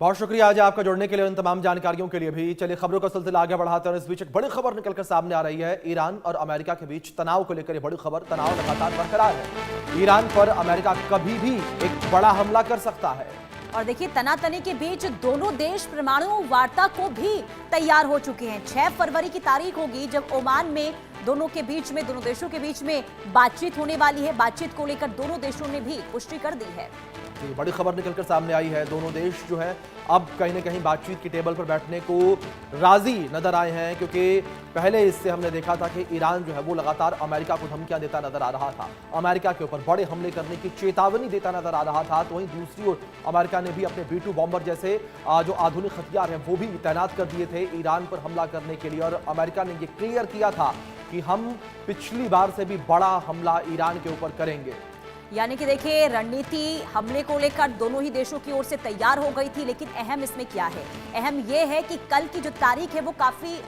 बहुत शुक्रिया आज आपका जुड़ने के लिए, उन तमाम जानकारियों के लिए भी। चलिए खबरों का सिलसिला आगे बढ़ाते हैं। इस बीच एक बड़ी खबर निकलकर सामने आ रही है। ईरान और अमेरिका के बीच तनाव को लेकर ये बड़ी खबर, तनाव लगातार बरकरार है। ईरान पर अमेरिका कभी भी एक बड़ा हमला कर सकता है। और देखिए, तनातनी के बीच दोनों देश परमाणु वार्ता को भी तैयार हो चुके हैं। 6 फरवरी की तारीख होगी जब ओमान में दोनों देशों के बीच में बातचीत होने वाली है। बातचीत को लेकर दोनों देशों ने भी पुष्टि कर दी है। ये बड़ी खबर निकलकर सामने आई है। दोनों देश जो है अब कहीं ना कहीं बातचीत की टेबल पर बैठने को राजी नजर आए हैं, क्योंकि पहले इससे हमने देखा था कि ईरान जो है वो लगातार अमेरिका को धमकियां देता नजर आ रहा था, अमेरिका के ऊपर बड़े हमले करने की चेतावनी देता नजर आ रहा था। तो वहीं दूसरी ओर अमेरिका ने भी अपने B-2 बॉम्बर जैसे जो आधुनिक हथियार हैं वो भी तैनात कर दिए थे ईरान पर हमला करने के लिए। और अमेरिका ने ये क्लियर किया था कि हम पिछली बार से भी बड़ा हमला ईरान के ऊपर करेंगे। यानी कि देखिए, रणनीति हमले को लेकर दोनों ही देशों की ओर से तैयार हो गई थी। लेकिन अहम इसमें क्या है? अहम यह है कि कल की जो तारीख है वो काफी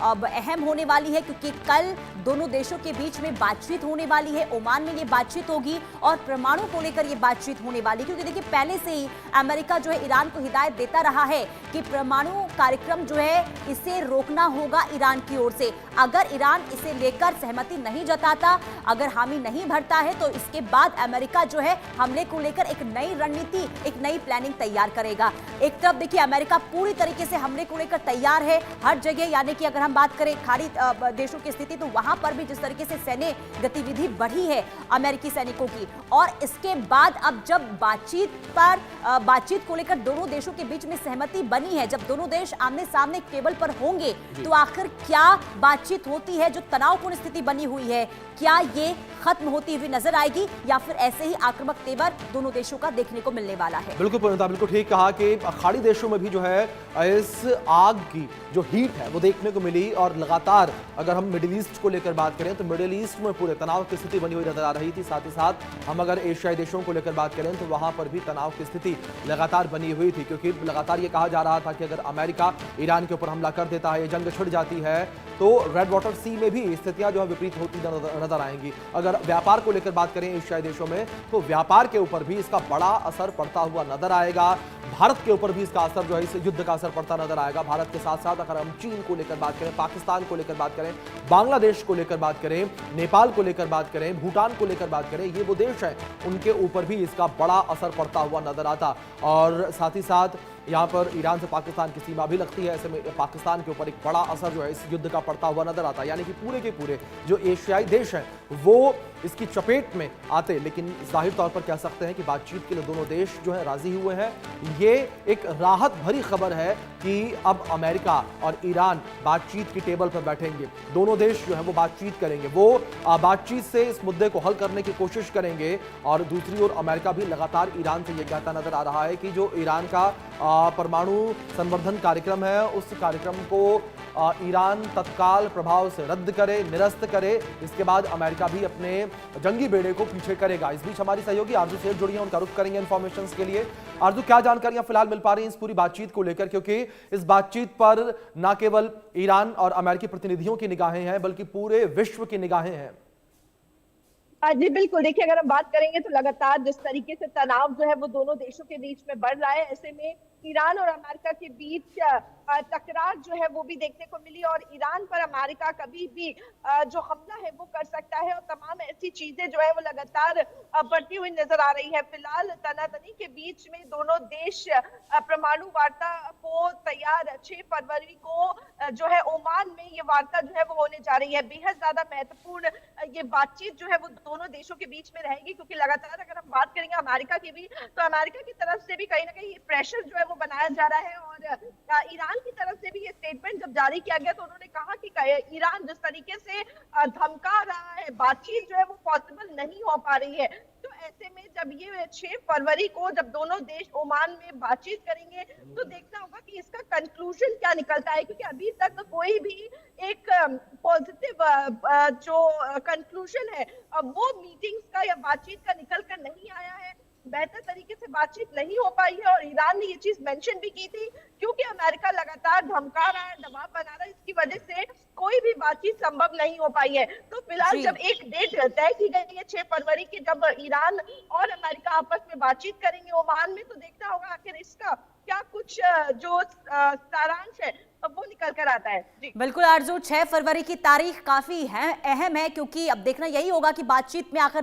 अब अहम होने वाली है, क्योंकि कल दोनों देशों के बीच में बातचीत होने वाली है। ओमान में ये बातचीत होगी और परमाणु को लेकर ये बातचीत होने वाली है। क्योंकि देखिए, पहले से ही अमेरिका जो है ईरान को हिदायत देता रहा है कि परमाणु कार्यक्रम जो है इसे रोकना होगा ईरान की ओर से। अगर ईरान इसे लेकर सहमति नहीं जताता, अगर हामी नहीं भरता है, तो इसके बाद अमेरिका जो है हमले को लेकर एक नई रणनीति, एक नई प्लानिंग तैयार करेगा। एक तरफ देखिए, अमेरिका पूरी तरीके से हमले को लेकर तैयार है हर जगह। यानी कि अगर हम बात करें खाड़ी देशों की स्थिति, तो वहां पर भी जिस तरीके से सैन्य गतिविधि बढ़ी है अमेरिकी सैनिकों की, और इसके बाद अब जब बातचीत को लेकर दोनों देशों के बीच में सहमति बनी है, जब दोनों देश आमने सामने टेबल पर होंगे, तो आखिर क्या बातचीत होती है? जो तनावपूर्ण स्थिति बनी हुई है, क्या ये खत्म होती हुई नजर आएगी या फिर ऐसे ही आक्रामक तेवर दोनों देशों का देखने को मिलने वाला है? बिल्कुल पूर्णता, बिल्कुल ठीक कहा कि खाड़ी देशों में भी जो है इस आग की जो हीट है वो देखने को मिली। और लगातार अगर हम मिडिल ईस्ट को लेकर बात करें तो मिडिल ईस्ट में पूरे तनाव की स्थिति बनी हुई नजर आ रही थी। साथ ही साथ हम अगर एशियाई देशों को लेकर बात करें तो वहां पर भी तनाव की स्थिति लगातार बनी हुई थी, क्योंकि लगातार ये कहा जा रहा था कि अगर अमेरिका ईरान के ऊपर हमला कर देता है, ये जंग छिड़ जाती है, तो रेड वाटर सी में भी स्थितियां जो है विपरीत होती नजर आएंगी। अगर व्यापार को लेकर बात करें एशियाई देशों में, तो व्यापार के ऊपर भी इसका बड़ा असर पड़ता हुआ नजर आएगा। भारत के ऊपर भी इसका असर जो है, इस युद्ध का असर पड़ता नजर आएगा। भारत के साथ साथ अगर हम चीन को लेकर बात करें, पाकिस्तान को लेकर बात करें, बांग्लादेश को लेकर बात करें, नेपाल को लेकर बात करें, भूटान को लेकर बात करें, ये वो देश हैं उनके ऊपर भी इसका बड़ा असर पड़ता हुआ नजर आता। और साथ ही साथ यहाँ पर ईरान से पाकिस्तान की सीमा भी लगती है, ऐसे में पाकिस्तान के ऊपर एक बड़ा असर जो है इस युद्ध का पड़ता हुआ नजर आता है। यानी कि पूरे के पूरे जो एशियाई देश हैं वो इसकी चपेट में आते। लेकिन जाहिर तौर पर कह सकते हैं कि बातचीत के लिए दोनों देश जो है राजी हुए हैं। ये एक राहत भरी खबर है कि अब अमेरिका और ईरान बातचीत की टेबल पर बैठेंगे। दोनों देश जो है वो बातचीत करेंगे, वो बातचीत से इस मुद्दे को हल करने की कोशिश करेंगे। और दूसरी ओर अमेरिका भी लगातार ईरान से यह कहता नजर आ रहा है कि जो ईरान का परमाणु संवर्धन कार्यक्रम है, उस कार्यक्रम को ईरान तत्काल प्रभाव से रद्द करे, निरस्त करे। इसके बाद अमेरिका भी अपने जंगी बेड़े को पीछे करेगा। इस बीच हमारी सहयोगी आरजू सेठ जुड़ी हैं, उनका रुख करेंगे इन्फॉर्मेशन के लिए। आरजू, क्या जानकारियां फिलहाल मिल पा रही हैं इस पूरी बातचीत को लेकर, क्योंकि इस बातचीत पर न केवल ईरान और अमेरिकी प्रतिनिधियों की निगाहें हैं बल्कि पूरे विश्व की निगाहें हैं। जी बिल्कुल, देखिए अगर हम बात करेंगे तो लगातार जिस तरीके से तनाव जो है वो दोनों देशों के बीच में बढ़ रहा है, ऐसे में ईरान और अमेरिका के बीच टकरार जो है वो भी देखने को मिली। और ईरान पर अमेरिका कभी भी जो हमला है वो कर सकता है, और तमाम ऐसी चीजें जो है वो लगातार बढ़ती हुई नजर आ रही है। फिलहाल तनातनी के बीच में दोनों देश परमाणु वार्ता को तैयार 6 फरवरी को जो है ओमान में ये वार्ता जो है वो होने जा रही है। बेहद ज्यादा महत्वपूर्ण ये बातचीत जो है वो दोनों देशों के बीच में रहेगी, क्योंकि लगातार अगर हम बात करेंगे अमेरिका की भी, तो अमेरिका की तरफ से भी कहीं ना कहीं प्रेशर जो है वो बनाया जा रहा है। और ईरान की तरफ से भी ये स्टेटमेंट जब जारी किया गया तो उन्होंने कहा कि ईरान जिस तरीके से धमका रहा है, बातचीत जो है वो पॉसिबल नहीं हो पा रही है। तो ऐसे में जब ये 6 फरवरी को जब दोनों देश ओमान में बातचीत करेंगे तो देखना होगा कि इसका कंक्लूजन क्या निकलता है, क्योंकि अभी तक कोई भी एक पॉजिटिव जो कंक्लूजन है वो मीटिंग्स का या बातचीत का निकल कर नहीं आया है। बेहतर तरीके से बातचीत नहीं हो पाई है। और ईरान ने ये चीज मेंशन भी की थी, क्योंकि अमेरिका लगातार धमका रहा है, दबाव बना रहा है, इसकी वजह से कोई भी बातचीत संभव नहीं हो पाई है। तो फिलहाल जब एक डेट तय की गई है 6 फरवरी की, जब ईरान और अमेरिका आपस में बातचीत करेंगे ओमान में, तो देखना होगा आखिर इसका क्या कुछ कुछ जो सारांश है वो निकल कर आता है। जी बिल्कुल आरजू, 6 फरवरी की तारीख काफी है अहम है, क्योंकि अब देखना यही होगा कि बातचीत में आखिर